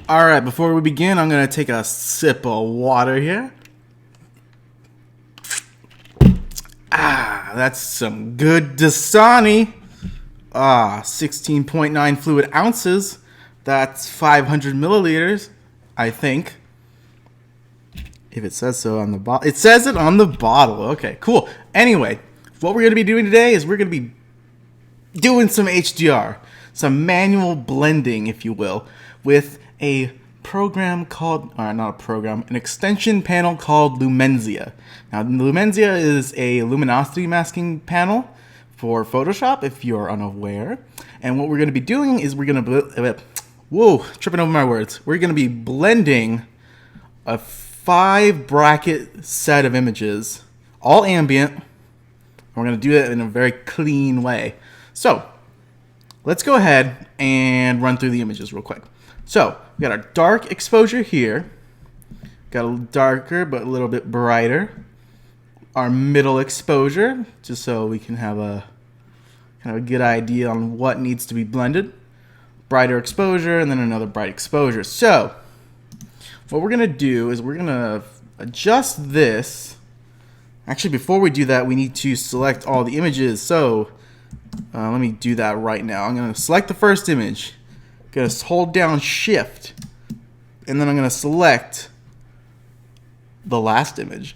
Alright, before we begin, I'm going to take a sip of water here. That's some good Dasani. 16.9 fluid ounces. That's 500 milliliters, I think. If it says so on the bottle. It says it on the bottle. Okay, cool. Anyway, what we're going to be doing today is we're going to be doing some HDR. Some manual blending, if you will, with a program called, or not a program, an extension panel called Lumenzia. Now, Lumenzia is a luminosity masking panel for Photoshop, if you're unaware. And what we're going to be doing is we're going to, tripping over my words. We're going to be blending a 5-bracket set of images, all ambient. We're going to do it in a very clean way. So, let's go ahead and run through the images real quick. So, we got our dark exposure here. Got a little darker, but a little bit brighter. Our middle exposure, just so we can have a kind of a good idea on what needs to be blended. Brighter exposure, and then another bright exposure. So, what we're going to do is we're going to adjust this. Actually, before we do that, we need to select all the images. So, let me do that right now. I'm going to select the first image. I'm going to hold down Shift. And then I'm going to select the last image.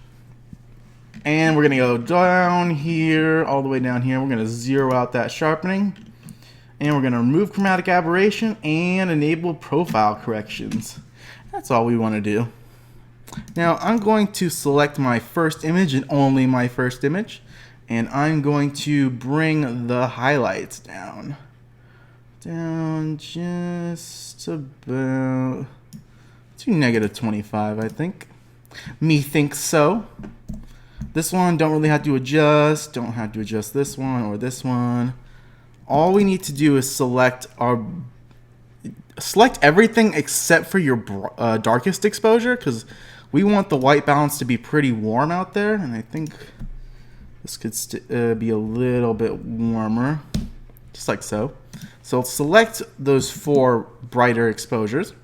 And we're going to go down here, all the way down here. We're going to zero out that sharpening. And we're going to remove chromatic aberration and enable profile corrections. That's all we want to do. Now, I'm going to select my first image and only my first image. And I'm going to bring the highlights down. Down just about to -25, I think. Me thinks so. This one, don't really have to adjust. Don't have to adjust this one or this one. All we need to do is select everything except for your darkest exposure, because we want the white balance to be pretty warm out there, and I think this could be a little bit warmer, just like so. So select those 4 brighter exposures,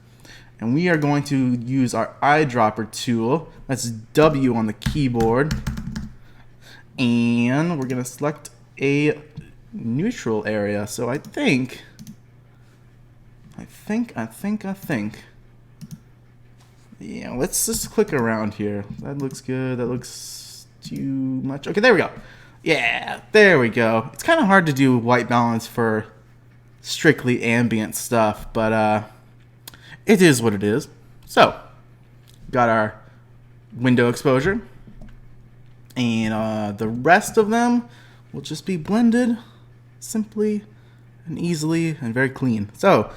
and we are going to use our eyedropper tool. That's W on the keyboard, and we're going to select a neutral area. So I think. Yeah, let's just click around here. That looks good. That looks too much. Okay, there we go. Yeah, there we go. It's kind of hard to do white balance for strictly ambient stuff, but it is what it is. So, got our window exposure, and the rest of them will just be blended simply and easily and very clean. So,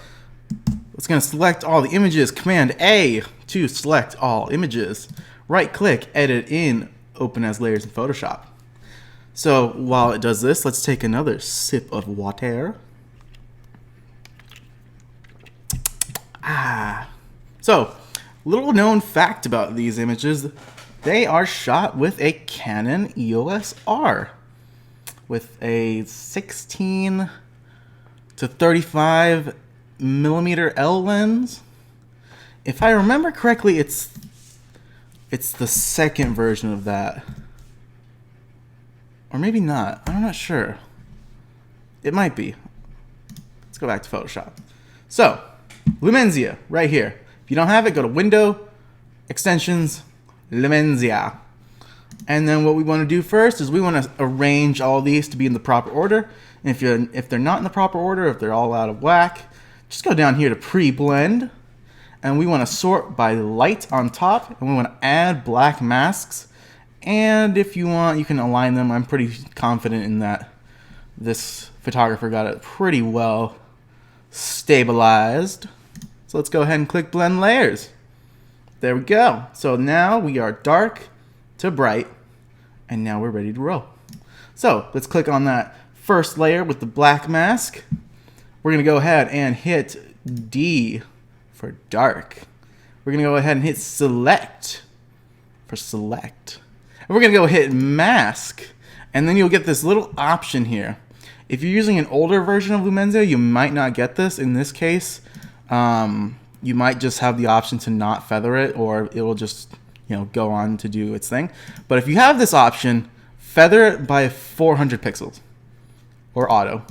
it's going to select all the images. Command A to select all images. Right click, edit in, open as layers in Photoshop. So while it does this, let's take another sip of water. So, little known fact about these images, they are shot with a Canon EOS R with a 16 to 35 millimeter L lens. If I remember correctly, it's the second version of that. Or maybe not. I'm not sure. It might be. Let's go back to Photoshop. So, Lumenzia, right here. If you don't have it, go to Window, Extensions, Lumenzia. And then what we want to do first is we want to arrange all these to be in the proper order. And if they're not in the proper order, if they're all out of whack, just go down here to Pre-Blend. And we want to sort by light on top. And we want to add black masks. And if you want, you can align them. I'm pretty confident in that this photographer got it pretty well stabilized. So let's go ahead and click Blend Layers. There we go. So now we are dark to bright, and now we're ready to roll. So let's click on that first layer with the black mask. We're going to go ahead and hit D for dark. We're going to go ahead and hit Select for select. And we're going to go hit Mask, and then you'll get this little option here. If you're using an older version of Lumenzia, you might not get this. In this case, you might just have the option to not feather it, or it will just, you know, go on to do its thing. But if you have this option, feather it by 400 pixels or auto.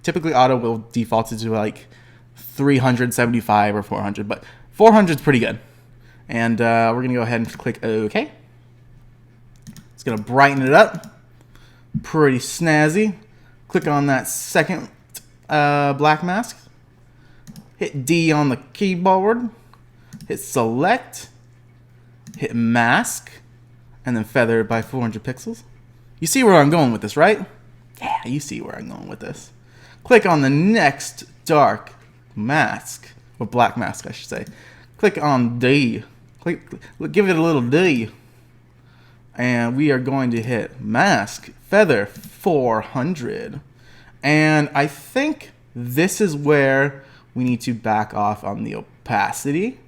Typically auto will default to like 375 or 400, but 400 is pretty good. And we're going to go ahead and click OK. It's going to brighten it up. Pretty snazzy. Click on that second black mask. Hit D on the keyboard. Hit select. Hit mask. And then feather it by 400 pixels. You see where I'm going with this, right? Yeah, you see where I'm going with this. Click on the next dark mask. Or black mask, I should say. Click on D. Give it a little D. And we are going to hit mask. Feather 400. And I think this is where we need to back off on the opacity,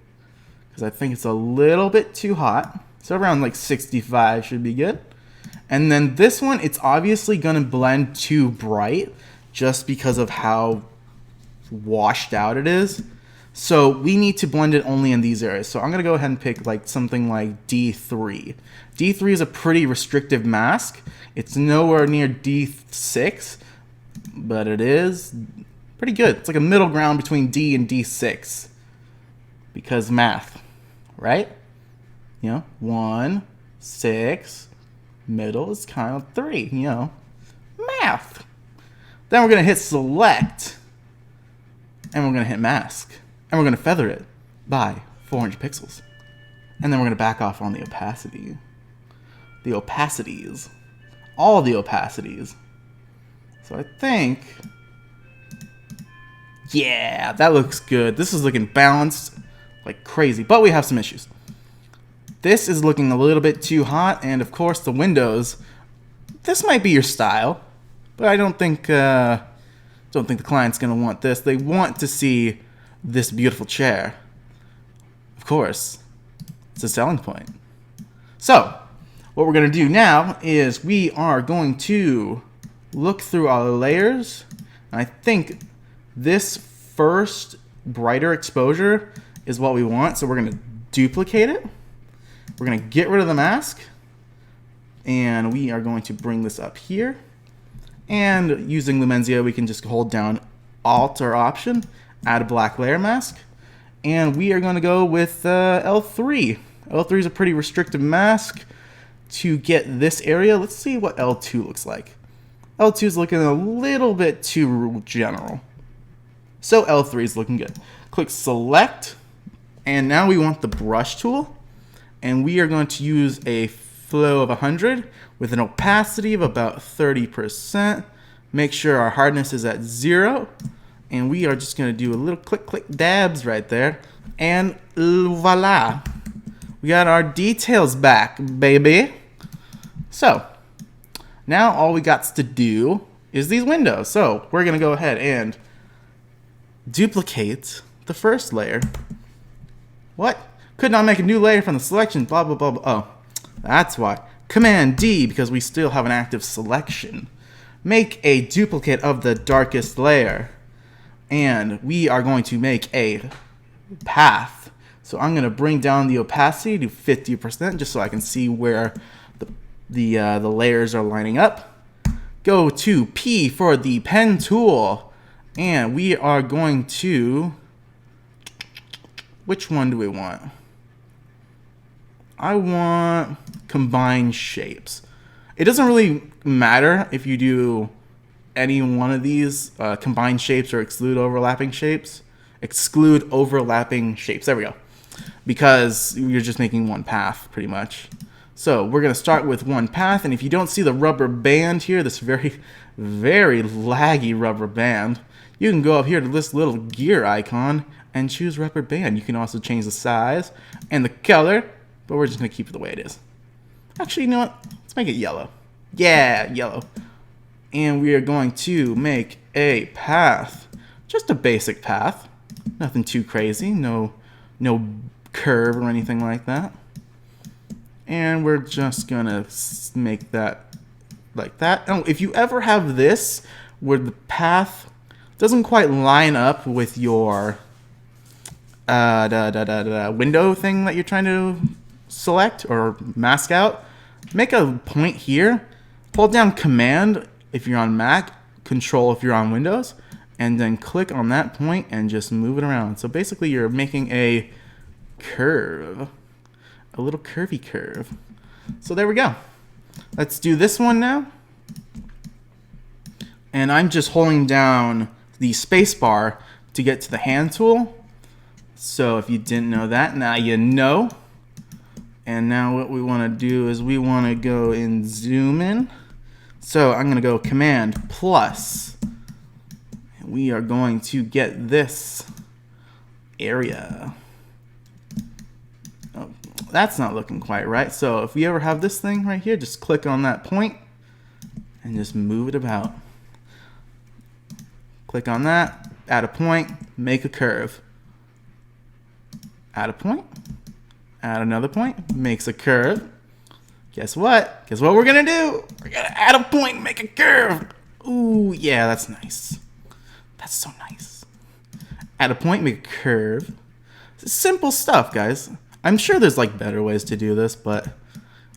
because I think it's a little bit too hot. So around like 65 should be good. And then this one, it's obviously going to blend too bright just because of how washed out it is. So we need to blend it only in these areas. So I'm going to go ahead and pick like something like D3. D3 is a pretty restrictive mask. It's nowhere near D6, but it is pretty good. It's like a middle ground between D and D6, because math, right? You know, 1, 6, middle is kind of 3, you know, math. Then we're going to hit select, and we're going to hit mask, and we're going to feather it by 400 pixels. And then we're going to back off on the opacity. The opacities. All the opacities. So I think, yeah, that looks good. This is looking balanced like crazy, but we have some issues. This is looking a little bit too hot, and of course the windows. This might be your style, but I don't think the client's gonna want this. They want to see this beautiful chair. Of course, it's a selling point. So what we're gonna do now is we are going to look through our layers. And I think this first brighter exposure is what we want. So we're going to duplicate it. We're going to get rid of the mask. And we are going to bring this up here. And using Lumenzia, we can just hold down Alt or Option, add a black layer mask. And we are going to go with L3. L3 is a pretty restrictive mask to get this area. Let's see what L2 looks like. L2 is looking a little bit too general. So L3 is looking good. Click select, and now we want the brush tool, and we are going to use a flow of 100 with an opacity of about 30%. Make sure our hardness is at 0, and we are just going to do a little click dabs right there, and voila, we got our details back, baby. So now all we got to do is these windows. So we're going to go ahead and duplicate the first layer. What? Could not make a new layer from the selection, blah, blah, blah, blah. Oh, that's why. Command D, because we still have an active selection. Make a duplicate of the darkest layer. And we are going to make a path. So I'm going to bring down the opacity to 50% just so I can see where the layers are lining up. Go to P for the pen tool, and we are going to, which one do we want? I want combine shapes. It doesn't really matter if you do any one of these, combine shapes or exclude overlapping shapes. Exclude overlapping shapes, there we go. Because you're just making one path pretty much. So we're going to start with one path, and if you don't see the rubber band here, this very, very laggy rubber band, you can go up here to this little gear icon and choose rubber band. You can also change the size and the color, but we're just going to keep it the way it is. Actually, you know what? Let's make it yellow. Yeah, yellow. And we are going to make a path, just a basic path. Nothing too crazy, no curve or anything like that. And we're just gonna make that like that. Oh, if you ever have this where the path doesn't quite line up with your the window thing that you're trying to select or mask out, make a point here. Hold down Command if you're on Mac, Control if you're on Windows, and then click on that point and just move it around. So basically you're making a curve, a little curvy curve. So there we go. Let's do this one now. And I'm just holding down the space bar to get to the hand tool. So if you didn't know that, now you know. And now what we want to do is we want to go and zoom in. So I'm going to go Command plus. We are going to get this area. Oh, that's not looking quite right. So if we ever have this thing right here, just click on that point and just move it about. Click on that, add a point, make a curve. Add a point, add another point, makes a curve. Guess what? Guess what we're gonna do? We're gonna add a point and make a curve. Ooh, yeah, that's nice. That's so nice. Add a point, make a curve. Simple stuff, guys. I'm sure there's like better ways to do this, but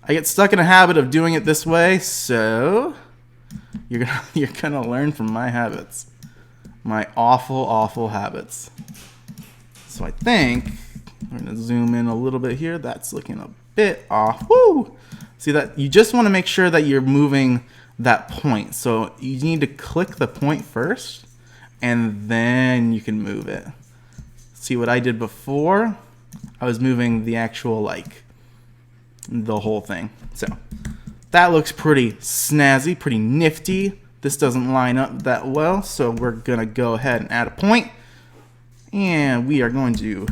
I get stuck in a habit of doing it this way, so you're gonna learn from my habits. My awful habits. So I think we're gonna zoom in a little bit here. That's looking a bit off. Woo! See that? You just want to make sure that you're moving that point. So you need to click the point first, and then you can move it. See what I did before? I was moving the actual, like, the whole thing. So that looks pretty snazzy, pretty nifty. This doesn't line up that well, so we're gonna go ahead and add a point. And we are going to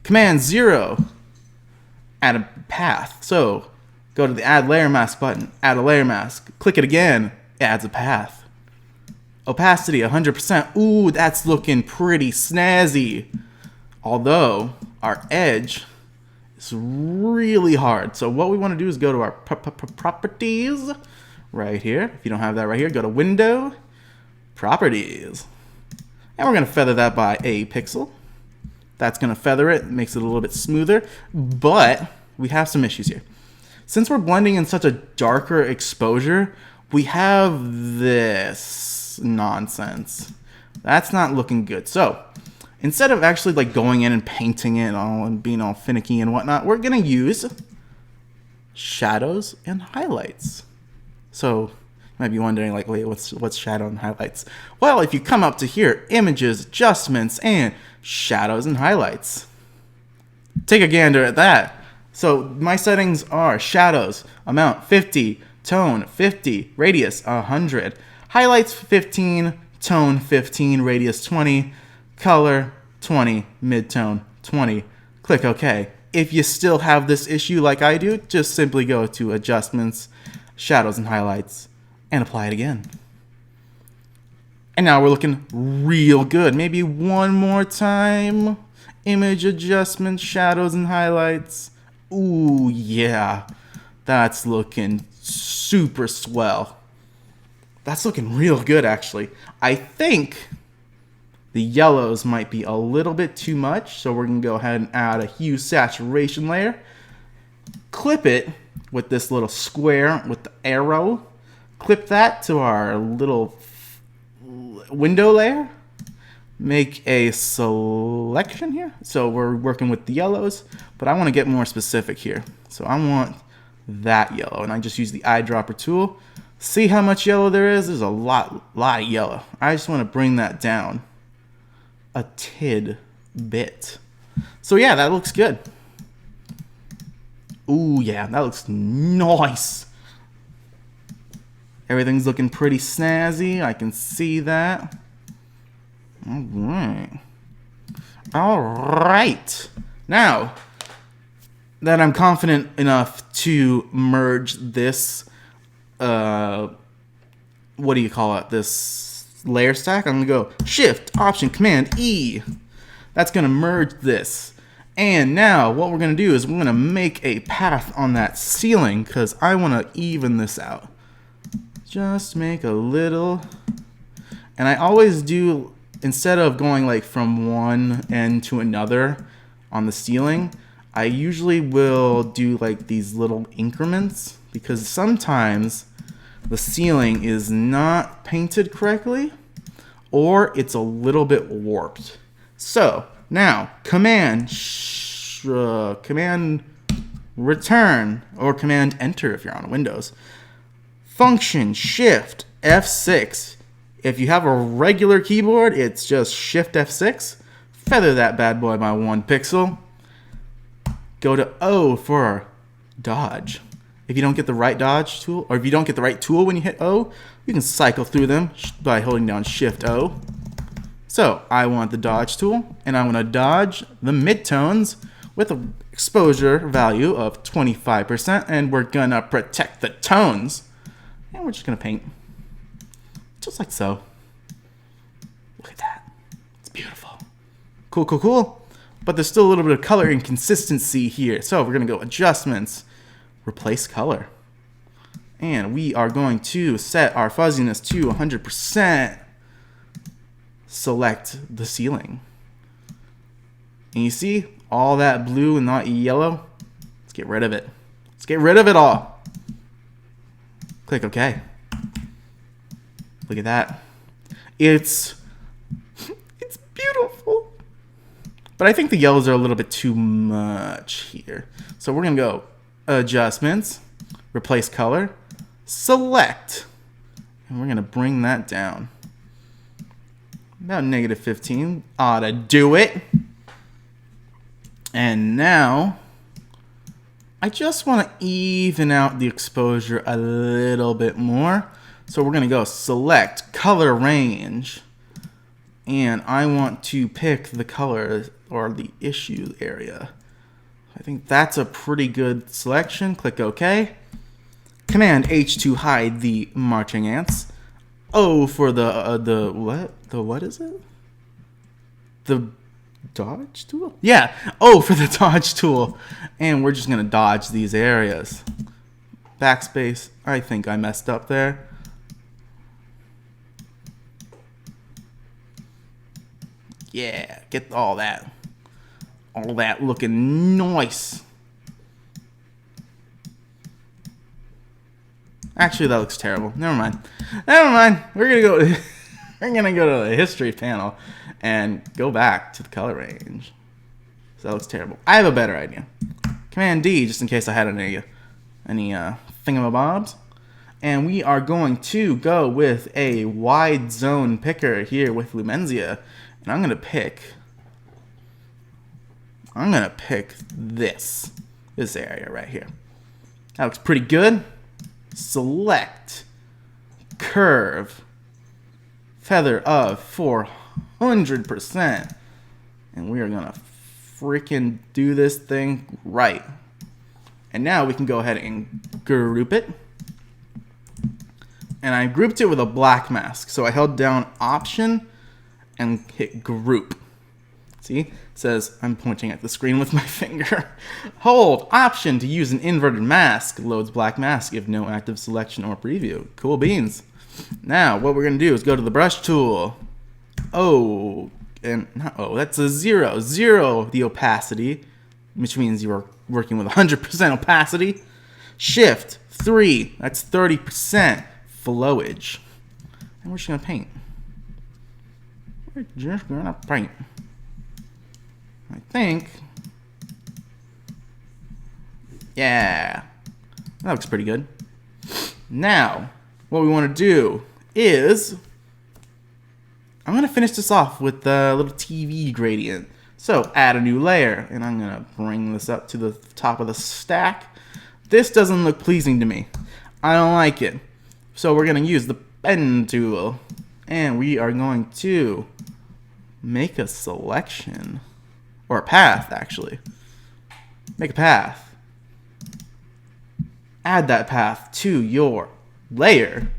Command 0, add a path. So go to the Add Layer Mask button, add a layer mask, click it again, it adds a path. Opacity 100%. Ooh, that's looking pretty snazzy. Although our edge is really hard. So what we want to do is go to our properties right here. If you don't have that right here, go to Window, Properties. And we're going to feather that by a pixel. That's going to feather it, makes it a little bit smoother. But we have some issues here. Since we're blending in such a darker exposure, we have this nonsense. That's not looking good. So instead of actually like going in and painting it all and being all finicky and whatnot, we're going to use shadows and highlights. So you might be wondering, like, wait, what's shadow and highlights? Well, if you come up to here, images, adjustments, and shadows and highlights. Take a gander at that. So my settings are shadows, amount 50, tone 50, radius 100, highlights 15, tone 15, radius 20, color 20, midtone 20. Click OK. If you still have this issue like I do, just simply go to adjustments, shadows and highlights, and apply it again. And now we're looking real good. Maybe one more time. Image adjustments, shadows and highlights. Ooh, yeah. That's looking super swell. That's looking real good, actually. I think the yellows might be a little bit too much, so we're going to go ahead and add a hue saturation layer. Clip it with this little square with the arrow. Clip that to our little window layer. Make a selection here. So we're working with the yellows, but I want to get more specific here. So I want that yellow, and I just use the eyedropper tool. See how much yellow there is? There's a lot of yellow. I just want to bring that down a tidbit. So yeah, that looks good. Ooh, yeah, that looks nice. Everything's looking pretty snazzy. I can see that. All right. All right. Now that I'm confident enough to merge this, what do you call it? This layer stack. I'm going to go Shift, Option, Command, E. That's going to merge this. And now what we're going to do is we're going to make a path on that ceiling because I want to even this out. Just make a little. And I always do, instead of going like from one end to another, on the ceiling, I usually will do like these little increments because sometimes the ceiling is not painted correctly or it's a little bit warped. So now command return or command enter if you're on Windows. Function shift F6. If you have a regular keyboard, it's just shift F6. Feather that bad boy by 1 pixel. Go to O for dodge. If you don't get the right dodge tool, or if you don't get the right tool when you hit O, you can cycle through them by holding down shift O. So I want the dodge tool, and I want to dodge the midtones with an exposure value of 25%, and we're gonna protect the tones. And we're just gonna paint. Just like so. Look at that. It's beautiful. Cool, cool, cool. But there's still a little bit of color inconsistency here. So we're going to go adjustments, replace color. And we are going to set our fuzziness to 100%. Select the ceiling. And you see all that blue and not yellow? Let's get rid of it. Let's get rid of it all. Click OK. Look at that. It's beautiful. But I think the yellows are a little bit too much here. So we're going to go adjustments, replace color, select. And we're going to bring that down. About -15 ought to do it. And now I just want to even out the exposure a little bit more. So we're going to go select color range, and I want to pick the color or the issue area. I think that's a pretty good selection. Click OK. Command H to hide the marching ants. O for the what is it? The dodge tool? Yeah, O for the dodge tool. And we're just going to dodge these areas. Backspace. I think I messed up there. Yeah, get all that looking nice. Actually, that looks terrible. Never mind. We're gonna go to the history panel and go back to the color range. So that looks terrible. I have a better idea. Command D, just in case I had any thingamabobs. And we are going to go with a wide zone picker here with Lumenzia. And I'm gonna pick this area right here. That looks pretty good. Select curve feather of 400%, and we are gonna freaking do this thing right. And now we can go ahead and group it. And I grouped it with a black mask, so I held down Option and hit group. See, it says I'm pointing at the screen with my finger. Hold Option to use an inverted mask. Loads black mask if no active selection or preview. Cool beans. Now what we're gonna do is go to the brush tool. That's a 0. 0 the opacity, which means you're working with 100% opacity. Shift 3, that's 30% flowage. And we're just gonna paint. We're just gonna paint. I think. Yeah. That looks pretty good. Now, what we want to do is I'm going to finish this off with the little TV gradient. So, add a new layer, and I'm going to bring this up to the top of the stack. This doesn't look pleasing to me. I don't like it. So, we're going to use the pen tool, and we are going to make a selection. Or a path, actually. Make a path. Add that path to your layer.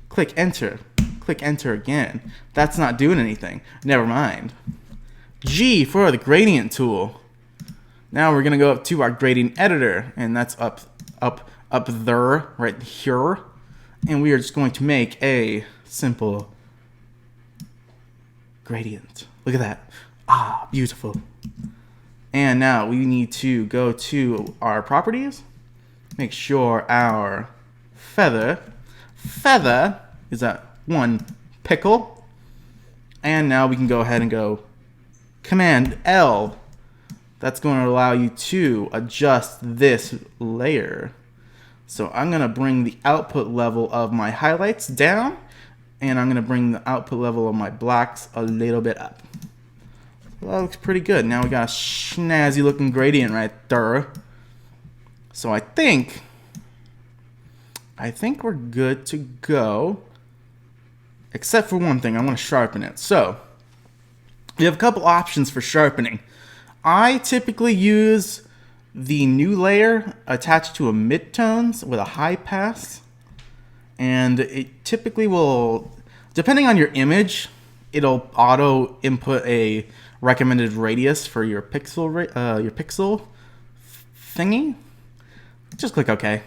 Click enter. Click enter again. That's not doing anything. Never mind. G for the gradient tool. Now we're going to go up to our gradient editor. And that's up there, right here. And we are just going to make a simple gradient. Look at that. Ah, beautiful. And now we need to go to our properties. Make sure our feather is at 1 pickle. And now we can go ahead and go Command L. That's going to allow you to adjust this layer. So I'm going to bring the output level of my highlights down, and I'm going to bring the output level of my blacks a little bit up. Well, that looks pretty good. Now we got a snazzy looking gradient right there. So I think we're good to go. Except for one thing, I want to sharpen it. So we have a couple options for sharpening. I typically use the new layer attached to a midtones with a high pass, and it typically will, depending on your image, it'll auto input a recommended radius for your pixel thingy. Just click OK,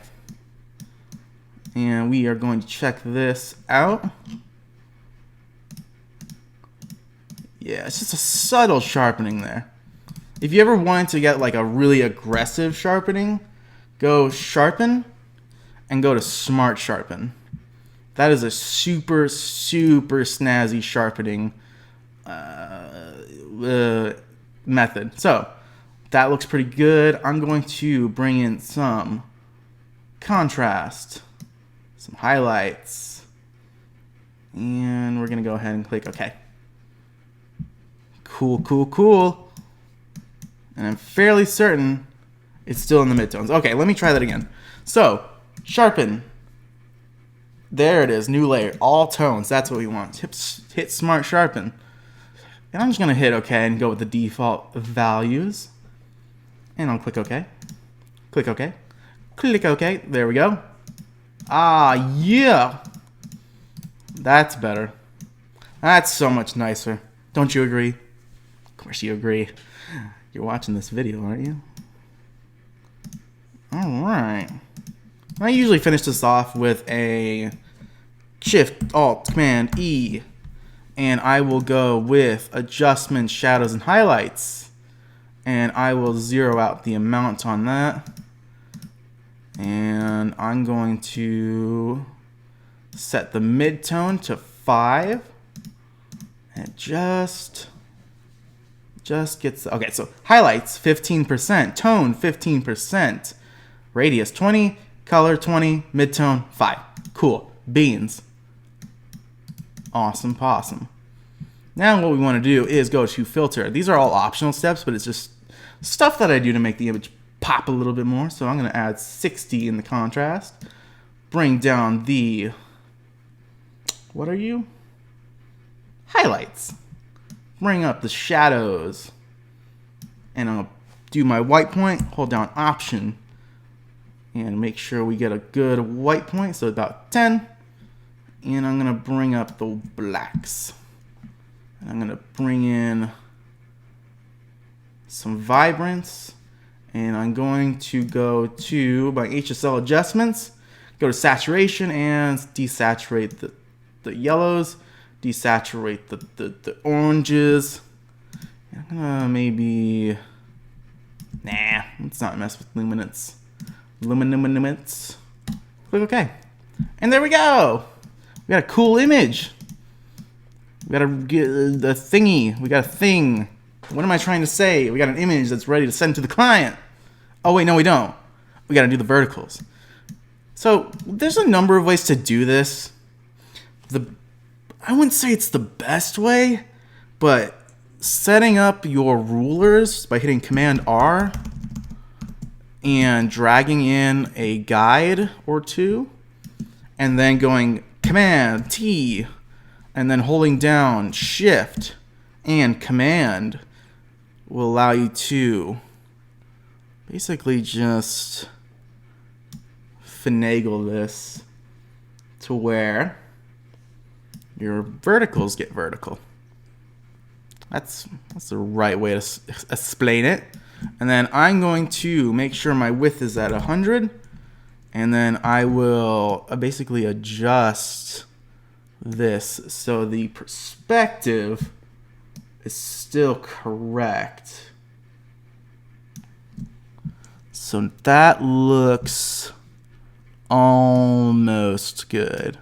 and we are going to check this out. Yeah, it's just a subtle sharpening there. If you ever wanted to get like a really aggressive sharpening, go sharpen and go to smart sharpen. That is a super snazzy sharpening method. So that looks pretty good. I'm going to bring in some contrast, some highlights, and we're gonna go ahead and click OK. Cool. And I'm fairly certain it's still in the midtones. Okay, let me try that again. So, sharpen. There it is, new layer, all tones. That's what we want. Hit smart sharpen. And I'm just gonna hit OK and go with the default values. And I'll click OK. Click OK. Click OK. There we go. Ah, yeah. That's better. That's so much nicer. Don't you agree? Of course you agree. You're watching this video, aren't you? Alright. I usually finish this off with a Shift, Alt, Command, E. And I will go with Adjustment, Shadows, and Highlights. And I will zero out the amount on that. And I'm going to set the midtone to 5. And just gets, okay, so highlights 15%, tone 15%, radius 20, color 20, midtone 5. Cool. Beans. Awesome possum. Now what we want to do is go to filter. These are all optional steps, but it's just stuff that I do to make the image pop a little bit more. So I'm going to add 60 in the contrast. Bring down the, what are you? Highlights. Bring up the shadows, and I'll do my white point, hold down Option, and make sure we get a good white point, so about 10. And I'm going to bring up the blacks. And I'm going to bring in some vibrance, and I'm going to go to my HSL adjustments, go to saturation, and desaturate the yellows. Desaturate the oranges. I'm gonna maybe, let's not mess with luminance. Luminance. Click OK. And there we go. We got a cool image. We got the thingy. We got a thing. What am I trying to say? We got an image that's ready to send to the client. Oh wait, no we don't. We gotta do the verticals. So there's a number of ways to do this. I wouldn't say it's the best way, but setting up your rulers by hitting Command R and dragging in a guide or two, and then going Command T and then holding down Shift and Command will allow you to basically just finagle this to where your verticals get vertical. That's the right way to explain it. And then I'm going to make sure my width is at 100, and then I will basically adjust this so the perspective is still correct. So that looks almost good.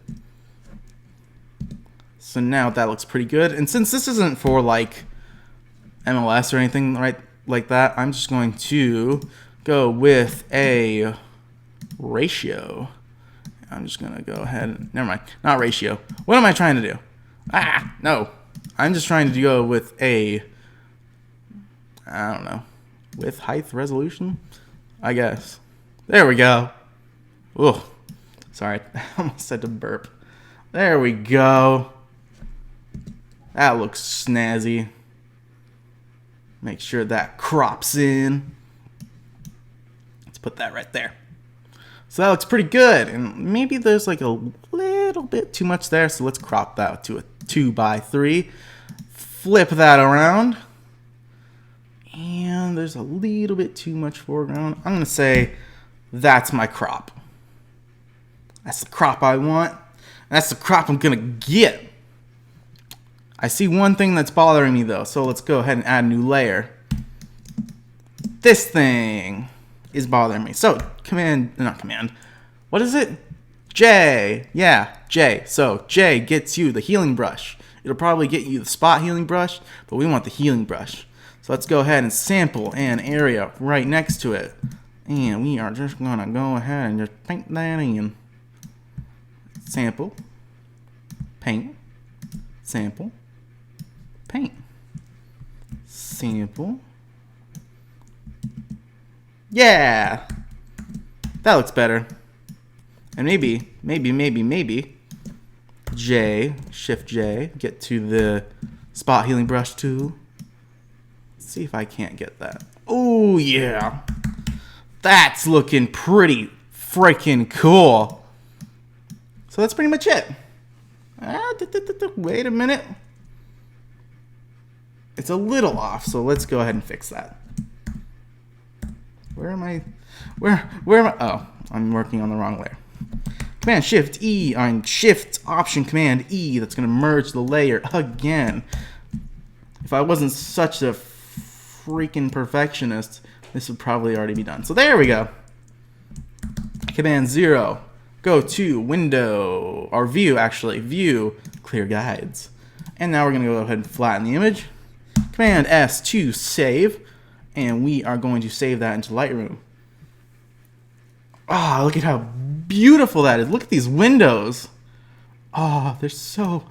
So now that looks pretty good. And since this isn't for like MLS or anything like that, I'm just going to go with a ratio. I'm just going to go ahead and, never mind, not ratio. What am I trying to do? No. I'm just trying to go with a, I don't know, width, height, resolution, I guess. There we go. Oh, sorry, I almost had to burp. There we go. That looks snazzy. Make sure that crops in. Let's put that right there. So that looks pretty good. And maybe there's like a little bit too much there. So let's crop that to a 2x3. Flip that around. And there's a little bit too much foreground. I'm going to say that's my crop. That's the crop I want. That's the crop I'm going to get. I see one thing that's bothering me though, so let's go ahead and add a new layer. This thing is bothering me. So what is it? J. Yeah, J. So J gets you the healing brush. It'll probably get you the spot healing brush, but we want the healing brush. So let's go ahead and sample an area right next to it. And we are just gonna go ahead and just paint that in. Sample, paint, sample, paint, sample. Yeah, that looks better. And maybe, J, Shift J, get to the spot healing brush tool. Let's see if I can't get that. Oh yeah, that's looking pretty freaking cool. So that's pretty much it. Wait a minute. It's a little off, so let's go ahead and fix that. Where am I? Where am I? Oh, I'm working on the wrong layer. Command Shift E on Shift Option Command E. That's going to merge the layer again. If I wasn't such a freaking perfectionist, this would probably already be done. So there we go. Command 0. Go to Window, or View actually, View, Clear Guides. And now we're going to go ahead and flatten the image. Command S to save. And we are going to save that into Lightroom. Ah, look at how beautiful that is. Look at these windows. Oh, they're so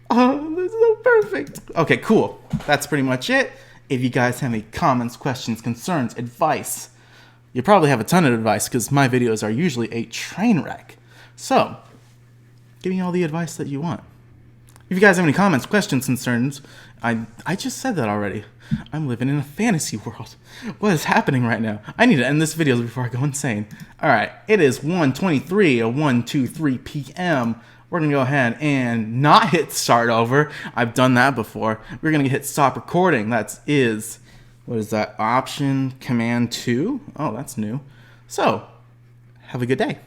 perfect. Okay, cool. That's pretty much it. If you guys have any comments, questions, concerns, advice, you probably have a ton of advice because my videos are usually a train wreck. So, give me all the advice that you want. If you guys have any comments, questions, concerns, I just said that already. I'm living in a fantasy world. What is happening right now? I need to end this video before I go insane. Alright, it is 1:23 or 1:23 p.m. We're going to go ahead and not hit start over. I've done that before. We're going to hit stop recording. What is that? Option Command 2? Oh, that's new. So, have a good day.